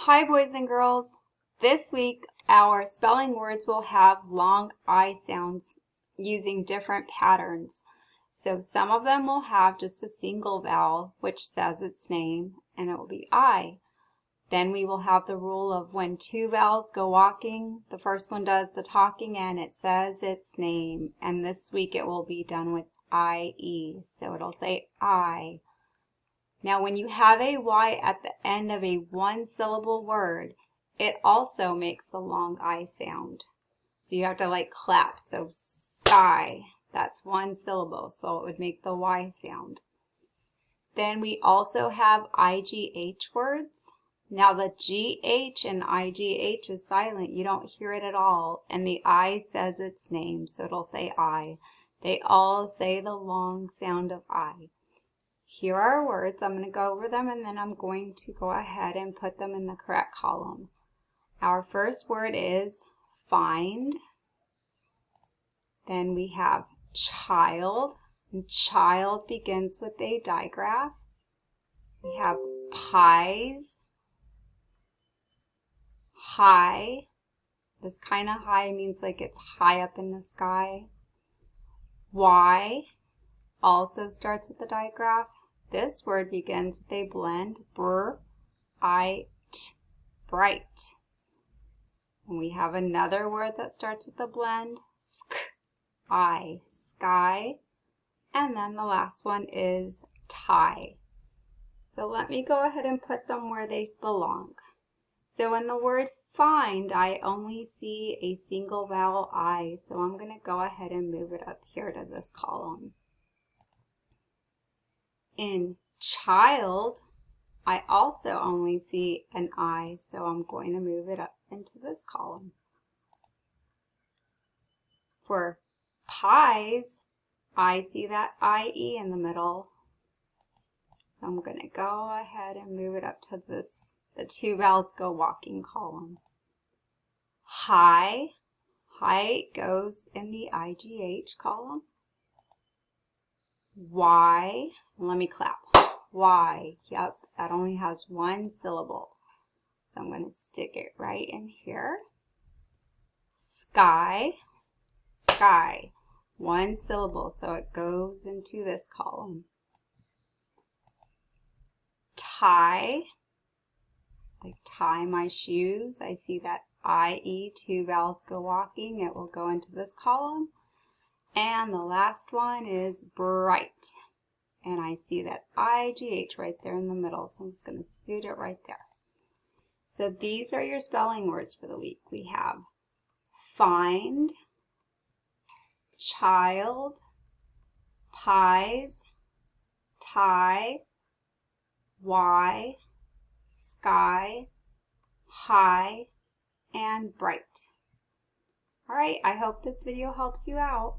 Hi boys and girls. This week our spelling words will have long I sounds using different patterns. So some of them will have just a single vowel which says its name and it will be I. Then we will have the rule of when two vowels go walking, the first one does the talking and it says its name. And this week it will be done with IE. So it'll say I. Now when you have a Y at the end of a one-syllable word, it also makes the long I sound. So you have to like clap. So sky, that's one syllable, so it would make the Y sound. Then we also have IGH words. Now the GH in IGH is silent. You don't hear it at all. And the I says its name, so it'll say I. They all say the long sound of I. Here are our words. I'm going to go over them and then I'm going to go ahead and put them in the correct column. Our first word is find. Then we have child. And child begins with a digraph. We have pies. High. This kind of high means like it's high up in the sky. Y also starts with a digraph. This word begins with a blend, bright, bright. And we have another word that starts with a blend, sky. And then the last one is tie. So let me go ahead and put them where they belong. So in the word find, I only see a single vowel I, so I'm going to go ahead and move it up here to this column. In child, I also only see an I, so I'm going to move it up into this column. For pies, I see that IE in the middle, so I'm going to go ahead and move it up to this, the two vowels go walking column. High goes in the IGH column. Y, let me clap. Y, yep, that only has one syllable. So I'm going to stick it right in here. Sky, one syllable, so it goes into this column. Tie, like tie my shoes. I see that IE, two vowels go walking. It will go into this column. And the last one is bright. And I see that IGH right there in the middle, so I'm just going to scoot it right there. So these are your spelling words for the week. We have find, child, pies, tie, Y, sky, high, and bright. All right, I hope this video helps you out.